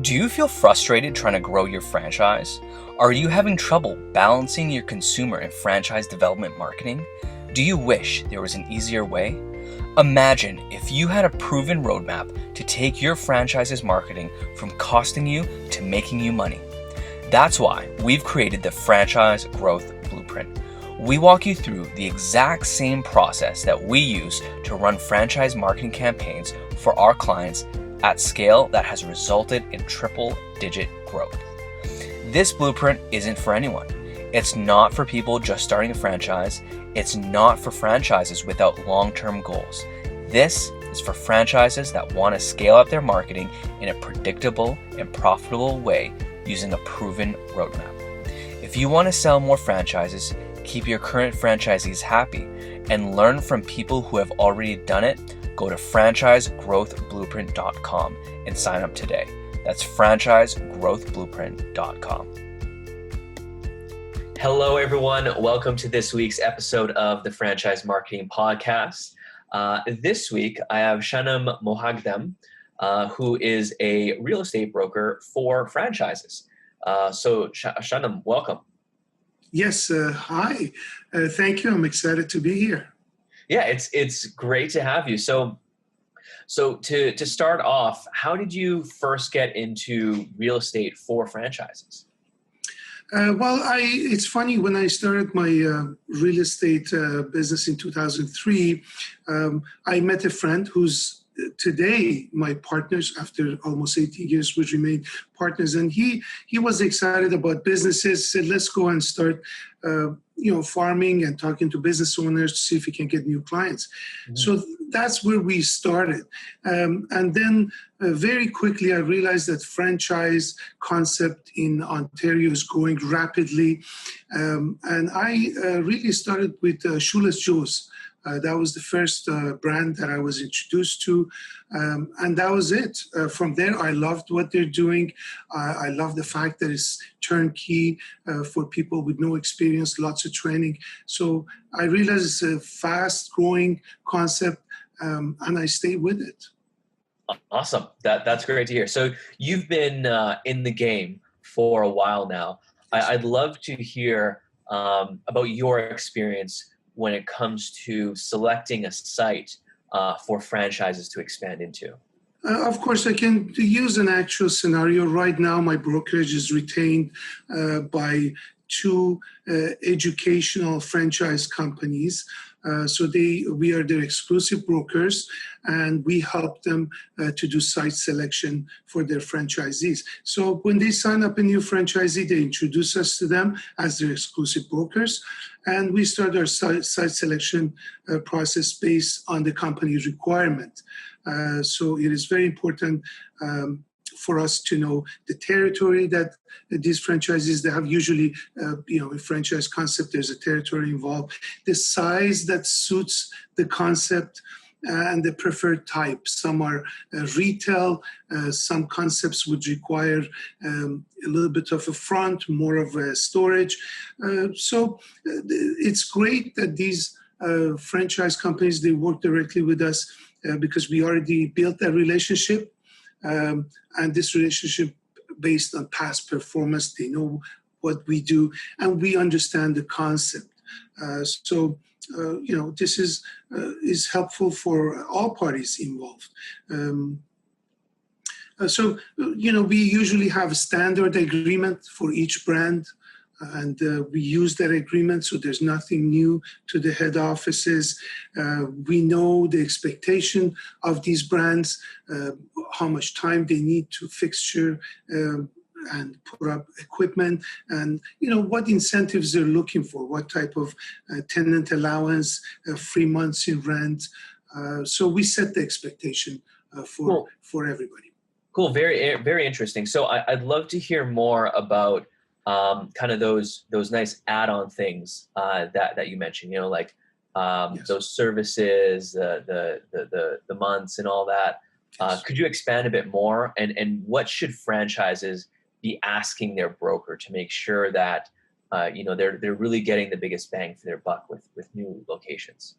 Do you feel frustrated trying to grow your franchise? Are you having trouble balancing your consumer and franchise development marketing? Do you wish there was an easier way? Imagine if you had a proven roadmap to take your franchise's marketing from costing you to making you money. That's why we've created the Franchise Growth Blueprint. We walk you through the exact same process that we use to run franchise marketing campaigns for our clients at scale that has resulted in triple-digit growth. This blueprint isn't for anyone. It's not for people just starting a franchise. It's not for franchises without long-term goals. This is for franchises that want to scale up their marketing in a predictable and profitable way using a proven roadmap. If you want to sell more franchises, keep your current franchisees happy, and learn from people who have already done it, go to franchisegrowthblueprint.com and sign up today. That's franchisegrowthblueprint.com. Hello, everyone. Welcome to this week's episode of the Franchise Marketing Podcast. This week, I have Shahnam Moghaddam, who is a real estate broker for franchises. Shahnam, welcome. Yes, hi. Thank you. I'm excited to be here. Yeah, it's great to have you. So to start off, how did you first get into real estate for franchises? It's funny, when I started my real estate business in 2003, I met a friend who's today my partners. After almost 18 years, we remain partners, and he was excited about businesses, said, let's go and start farming and talking to business owners to see if we can get new clients. Mm-hmm. So that's where we started. And then very quickly, I realized that franchise concept in Ontario is growing rapidly. And I really started with Shoeless Joe's. That was the first brand that I was introduced to. And that was it. From there, I loved what they're doing. I love the fact that it's turnkey for people with no experience, lots of training. So I realized it's a fast-growing concept, and I stayed with it. Awesome. That's great to hear. So you've been in the game for a while now. I'd love to hear about your experience when it comes to selecting a site for franchises to expand into. Of course, I can use an actual scenario. Right now, my brokerage is retained by two educational franchise companies. So we are their exclusive brokers, and we help them to do site selection for their franchisees. So when they sign up a new franchisee, they introduce us to them as their exclusive brokers, and we start our site selection process based on the company's requirement. So it is very important for us to know the territory that these franchises, they have. Usually, in franchise concept, there's a territory involved, the size that suits the concept, and the preferred type. Some are retail, some concepts would require a little bit of a front, more of a storage. So it's great that these franchise companies, they work directly with us because we already built that relationship. And this relationship based on past performance, they know what we do, and we understand the concept. This is helpful for all parties involved. We usually have a standard agreement for each brand, and we use that agreement, so there's nothing new to the head offices. We know the expectation of these brands, how much time they need to fixture and put up equipment, and what incentives they're looking for, what type of tenant allowance, 3 months in rent. So we set the expectation for everybody. Cool, very, very interesting. So I'd love to hear more about kind of those nice add-on things that you mentioned. Yes. Those services, the months, and all that. Could you expand a bit more? And what should franchises be asking their broker to make sure that they're really getting the biggest bang for their buck with new locations?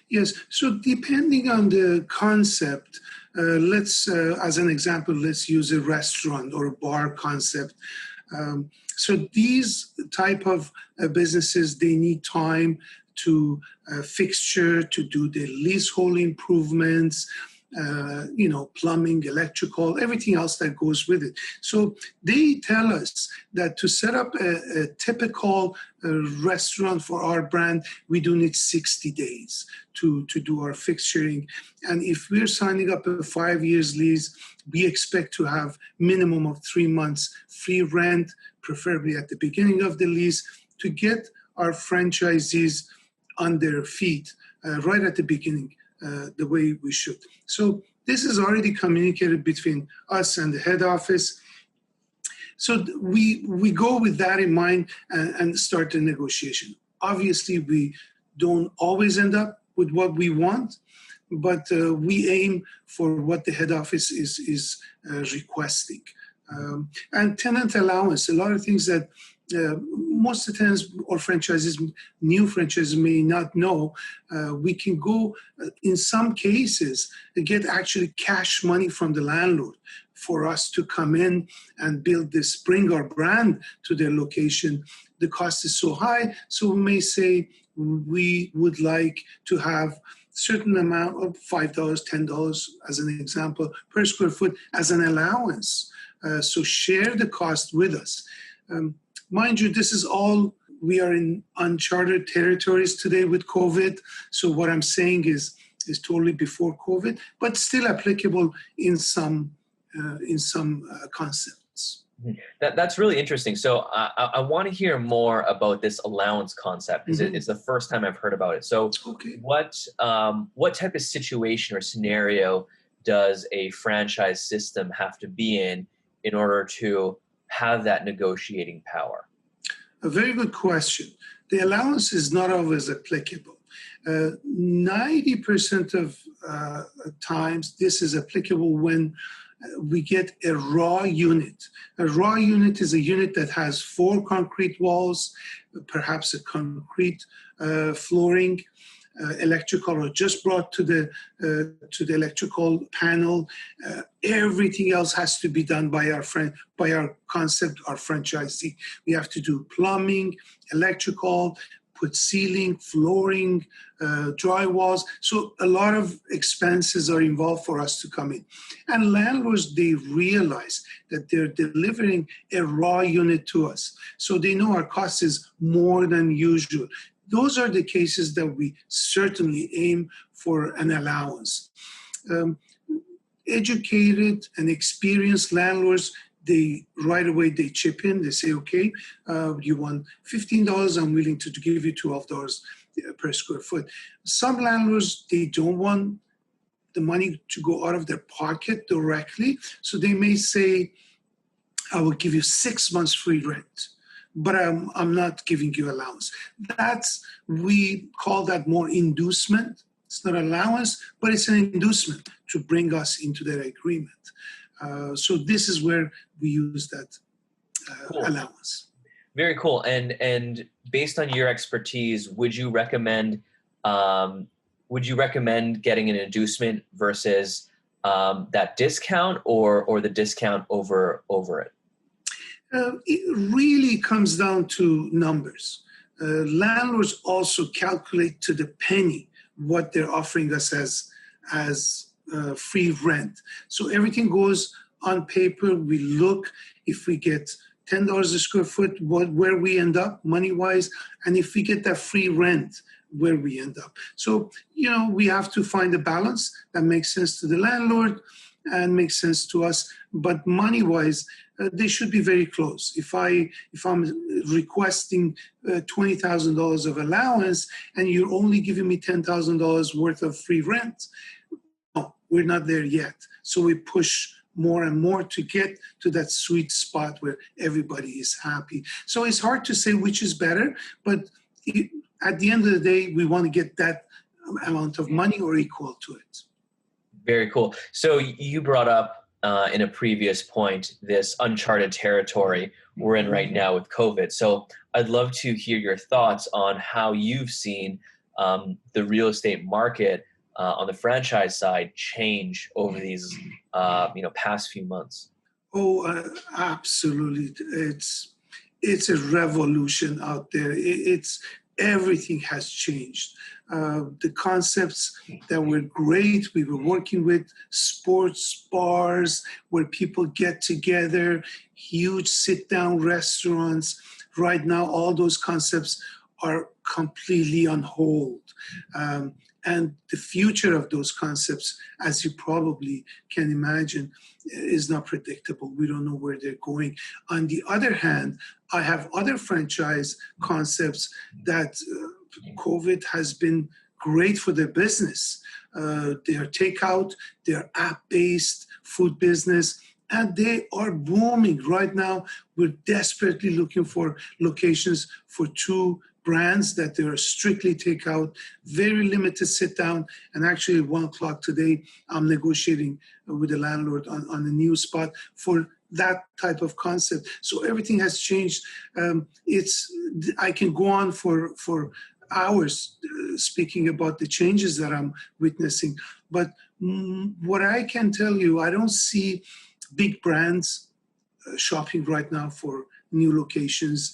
Yes. So depending on the concept, As an example, let's use a restaurant or a bar concept. So these type of businesses, they need time to fixture, to do the leasehold improvements, plumbing, electrical, everything else that goes with it. So they tell us that to set up a typical restaurant for our brand, we do need 60 days to do our fixturing. And if we're signing up a 5 years lease, we expect to have minimum of 3 months free rent, preferably at the beginning of the lease, to get our franchisees on their feet right at the beginning. The way we should. So this is already communicated between us and the head office. So we go with that in mind and start the negotiation. Obviously, we don't always end up with what we want, but we aim for what the head office is requesting. And tenant allowance, a lot of things that most of the times or franchises, new franchises may not know, we can go in some cases get actually cash money from the landlord for us to come in and build this, bring our brand to their location. The cost is so high, so we may say we would like to have certain amount of $5, $10 as an example per square foot as an allowance. So share the cost with us. Mind you, this is all, we are in uncharted territories today with COVID. So what I'm saying is totally before COVID, but still applicable in some concepts. That's really interesting. So I want to hear more about this allowance concept because it's the first time I've heard about it. So what type of situation or scenario does a franchise system have to be in order to have that negotiating power? A very good question. The allowance is not always applicable. 90% of times this is applicable when we get a raw unit. A raw unit is a unit that has 4 concrete walls, perhaps a concrete flooring, electrical or just brought to the electrical panel. Everything else has to be done by our concept, our franchisee. We have to do plumbing, electrical, put ceiling, flooring, drywalls. So a lot of expenses are involved for us to come in. And landlords, they realize that they're delivering a raw unit to us. So they know our cost is more than usual. Those are the cases that we certainly aim for an allowance. Educated and experienced landlords, they right away they chip in. They say, okay, you want $15, I'm willing to give you $12 per square foot. Some landlords, they don't want the money to go out of their pocket directly. So they may say, I will give you 6 months free rent, but I'm not giving you allowance. We call that more inducement. It's not allowance, but it's an inducement to bring us into their agreement. So this is where we use that allowance. Very cool. And based on your expertise, would you recommend getting an inducement versus that discount or the discount over it? It really comes down to numbers. Landlords also calculate to the penny what they're offering us as free rent. So everything goes on paper. We look if we get $10 a square foot, where we end up money-wise, and if we get that free rent, where we end up. So, we have to find a balance that makes sense to the landlord and makes sense to us. But money-wise, they should be very close. If I'm requesting $20,000 of allowance and you're only giving me $10,000 worth of free rent, no, we're not there yet. So we push more and more to get to that sweet spot where everybody is happy. So it's hard to say which is better, but at the end of the day, we want to get that amount of money or equal to it. Very cool. So you brought up in a previous point this uncharted territory we're in right now with COVID. So I'd love to hear your thoughts on how you've seen the real estate market on the franchise side change over these past few months? Oh, absolutely. It's a revolution out there. It's everything has changed. The concepts that were great, we were working with sports bars where people get together, huge sit-down restaurants. Right now, all those concepts are completely on hold. And the future of those concepts, as you probably can imagine, is not predictable. We don't know where they're going. On the other hand, I have other franchise concepts that COVID has been great for their business. Their takeout, their app-based food business, and they are booming right now. We're desperately looking for locations for two brands that they are strictly takeout, very limited sit down. And actually, at 1 o'clock today, I'm negotiating with the landlord on a new spot for that type of concept. So everything has changed. I can go on for hours speaking about the changes that I'm witnessing. But what I can tell you, I don't see big brands shopping right now for new locations.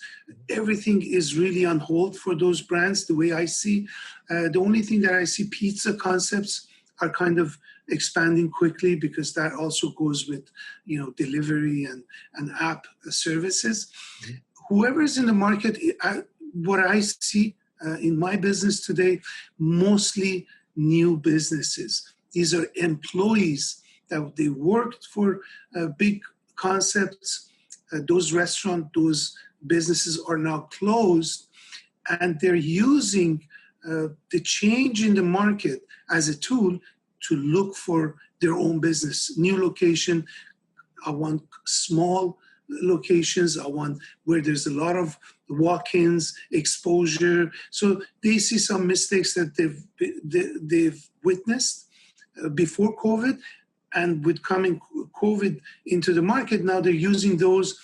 Everything is really on hold for those brands, the way I see. The only thing that I see, pizza concepts are kind of expanding quickly because that also goes with, delivery and app services. Mm-hmm. Whoever is in the market, what I see in my business today, mostly new businesses. These are employees that they worked for big concepts. Those restaurants, those businesses are now closed, and they're using the change in the market as a tool to look for their own business, new location. I want small locations. I want where there's a lot of walk-ins, exposure. So they see some mistakes that they've witnessed before COVID. And with coming COVID into the market, now they're using those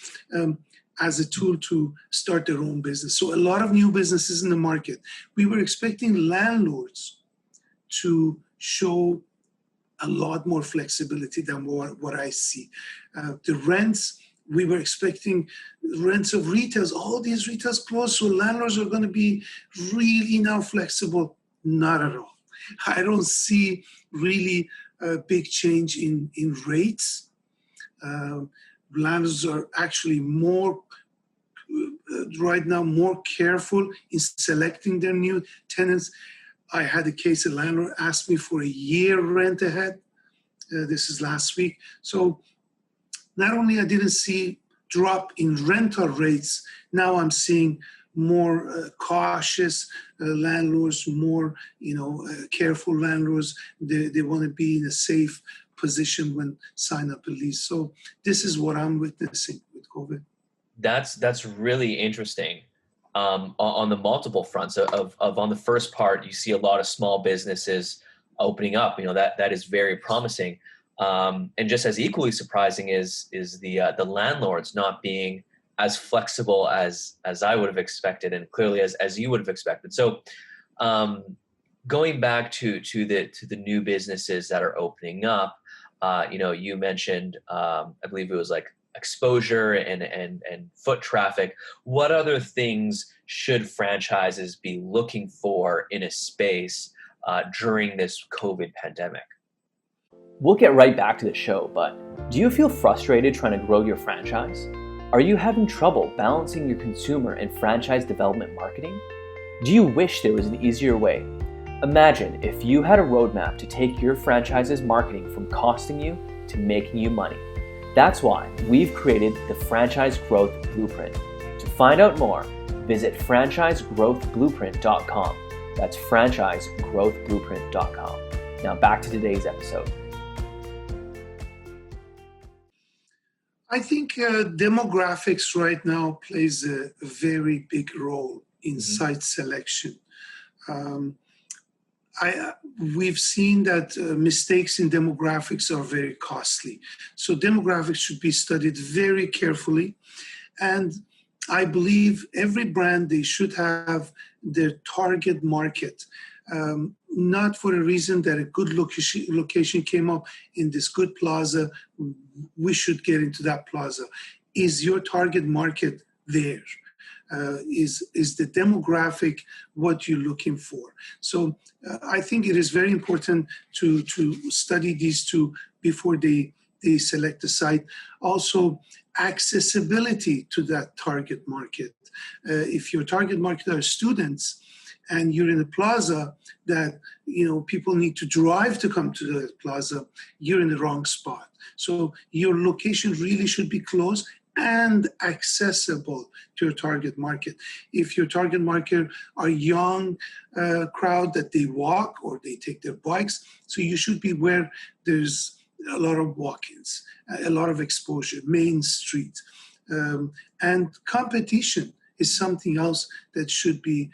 as a tool to start their own business. So a lot of new businesses in the market. We were expecting landlords to show a lot more flexibility than what I see. The rents, we were expecting rents of retails. All these retails closed, so landlords are going to be really now flexible. Not at all. I don't see really a big change in rates. Landlords are actually right now more careful in selecting their new tenants. I had a case, a landlord asked me for a year rent ahead. This is last week. So not only I didn't see drop in rental rates, now I'm seeing more cautious landlords, more careful landlords. They want to be in a safe position when sign up a lease. So this is what I'm witnessing with COVID. That's really interesting. On the multiple fronts of on the first part, you see a lot of small businesses opening up. That is very promising. And just as equally surprising is the landlords not being as flexible as I would have expected, and clearly as you would have expected. So, going back to the new businesses that are opening up, you mentioned, I believe it was like exposure and foot traffic. What other things should franchises be looking for in a space during this COVID pandemic? We'll get right back to the show, but do you feel frustrated trying to grow your franchise? Are you having trouble balancing your consumer and franchise development marketing? Do you wish there was an easier way? Imagine if you had a roadmap to take your franchise's marketing from costing you to making you money. That's why we've created the Franchise Growth Blueprint. To find out more, visit franchisegrowthblueprint.com. That's franchisegrowthblueprint.com. Now back to today's episode. I think demographics right now plays a very big role in site selection. We've seen that mistakes in demographics are very costly. So demographics should be studied very carefully. And I believe every brand, they should have their target market. not for a reason that a good location came up in this good plaza, we should get into that plaza. Is your target market there? Is the demographic what you're looking for? So I think it is very important to study these two before they select the site. Also, accessibility to that target market. If your target market are students and you're in a plaza that people need to drive to come to the plaza, you're in the wrong spot. So your location really should be close and accessible to your target market. If your target market are young crowd that they walk or they take their bikes, so you should be where there's a lot of walk-ins, a lot of exposure, main street. And competition is something else that should be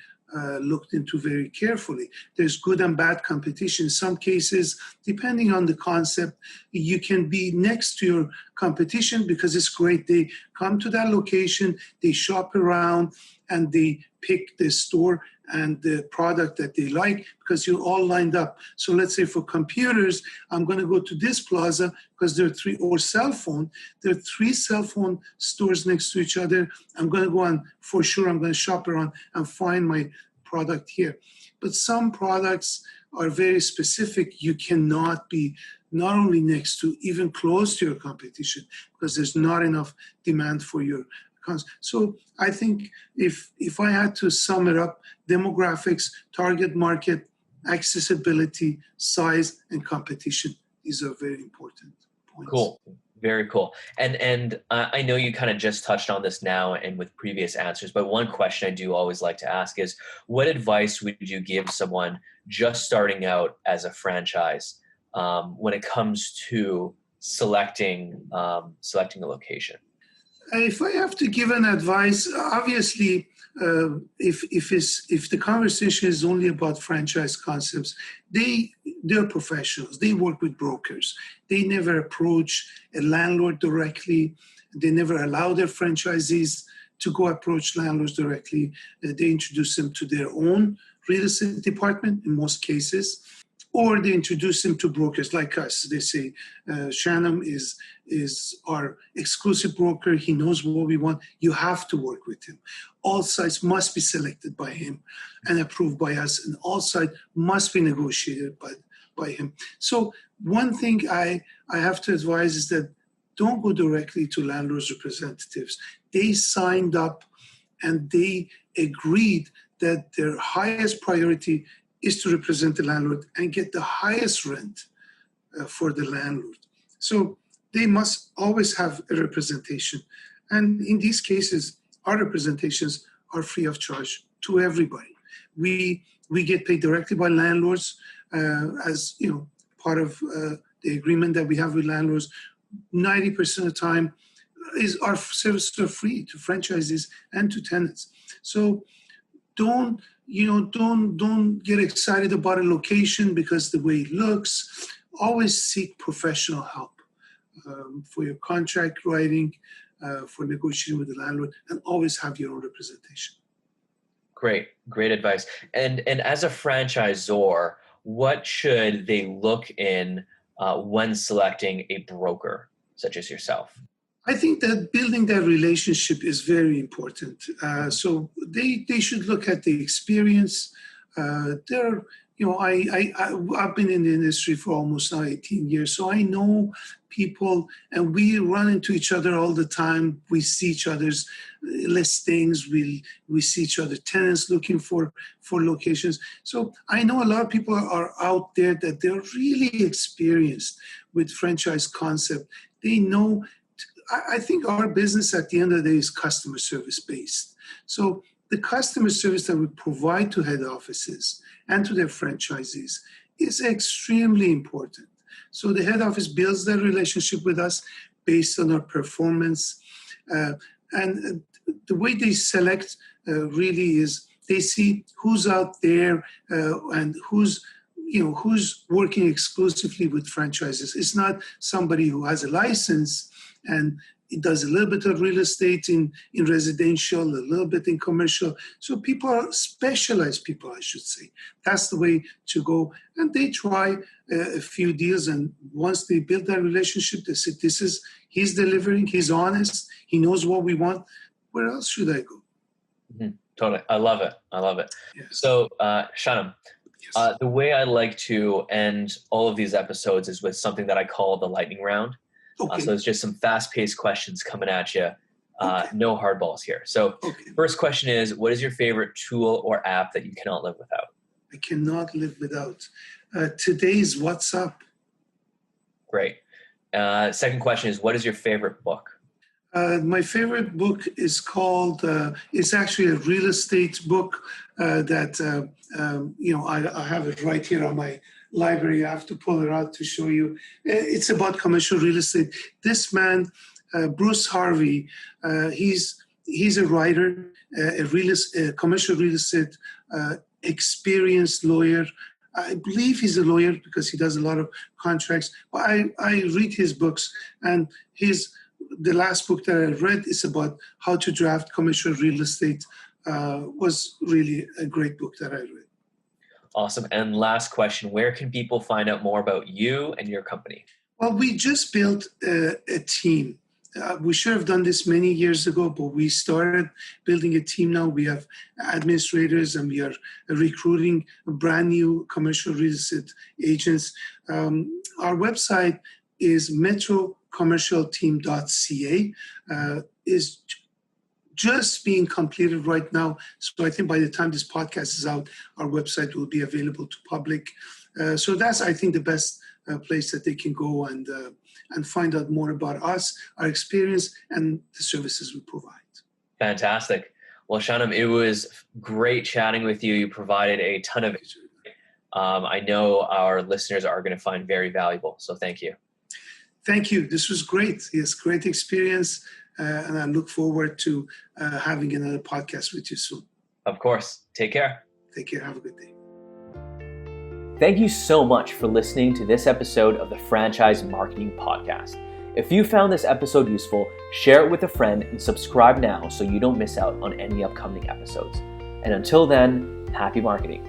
looked into very carefully. There's good and bad competition. In some cases, depending on the concept, you can be next to your competition because it's great. They come to that location, they shop around, and they pick the store and the product that they like because you're all lined up. So let's say for computers, I'm going to go to this plaza because there are three, or cell phone, there are 3 cell phone stores next to each other. I'm going to go and for sure I'm going to shop around and find my product here. But some products are very specific. You cannot be not only next to, even close to your competition because there's not enough demand for your. So I think if I had to sum it up, demographics, target market, accessibility, size, and competition, these are very important points. Cool. Very cool. And I know you kind of just touched on this now and with previous answers, but one question I do always like to ask is, what advice would you give someone just starting out as a franchise when it comes to selecting a location? If I have to give an advice, obviously, if the conversation is only about franchise concepts, they're professionals. They work with brokers. They never approach a landlord directly. They never allow their franchisees to go approach landlords directly. They introduce them to their own real estate department in most cases, or they introduce them to brokers like us. They say, Shahnam is our exclusive broker. He knows what we want. You have to work with him. All sites must be selected by him and approved by us, and all sites must be negotiated by him. So one thing I have to advise is that don't go directly to landlords' representatives. They signed up and they agreed that their highest priority is to represent the landlord and get the highest rent for the landlord. So they must always have a representation. And in these cases, our representations are free of charge to everybody. We get paid directly by landlords as part of the agreement that we have with landlords. 90% of the time is our services are free to franchisees and to tenants. So don't get excited about a location because the way it looks. Always seek professional help for your contract writing, for negotiating with the landlord, and always have your own representation. Great advice. And as a franchisor, what should they look in when selecting a broker such as yourself? I think that building that relationship is very important. So they should look at the experience. I've been in the industry for almost now 18 years, so I know people, and we run into each other all the time. We see each other's listings. We see each other tenants looking for locations. So I know a lot of people are out there that they're really experienced with franchise concept. They know. I think our business at the end of the day is customer service based. So the customer service that we provide to head offices and to their franchisees is extremely important. So the head office builds their relationship with us based on our performance. And the way they select really is they see who's out there and who's working exclusively with franchises. It's not somebody who has a license and It does a little bit of real estate in residential, a little bit in commercial. So people are specialized people, I should say. That's the way to go. And they try a few deals. And once they build that relationship, they say, he's delivering, he's honest, he knows what we want. Where else should I go? Mm-hmm. Totally. I love it. Yes. So, Shahnam, yes. The way I like to end all of these episodes is with something that I call the lightning round. Okay. So it's just some fast-paced questions coming at you. No hardballs here. So First question is, what is your favorite tool or app that you cannot live without? I cannot live without. Today's WhatsApp. Great. Second question is, what is your favorite book? My favorite book is called, it's actually a real estate book that, I have it right here on my library. I have to pull it out to show you. It's about commercial real estate. This man, Bruce Harvey, he's a writer, a commercial real estate experienced lawyer. I believe he's a lawyer because he does a lot of contracts. But I read his books, and the last book that I read is about how to draft commercial real estate. Was really a great book that I read. Awesome. And last question, where can people find out more about you and your company? Well, we just built a team. We should have done this many years ago, but we started building a team now. We have administrators, and we are recruiting brand new commercial real estate agents. Our website is metrocommercialteam.ca. Is just being completed right now. So I think by the time this podcast is out, our website will be available to public. So that's, I think, the best place that they can go and find out more about us, our experience, and the services we provide. Fantastic. Well, Shahnam, it was great chatting with you. You provided a ton of I know our listeners are going to find very valuable. So thank you. Thank you. This was great. Yes, great experience. And I look forward to having another podcast with you soon. Of course. Take care. Take care. Have a good day. Thank you so much for listening to this episode of the Franchise Marketing Podcast. If you found this episode useful, share it with a friend and subscribe now so you don't miss out on any upcoming episodes. And until then, happy marketing.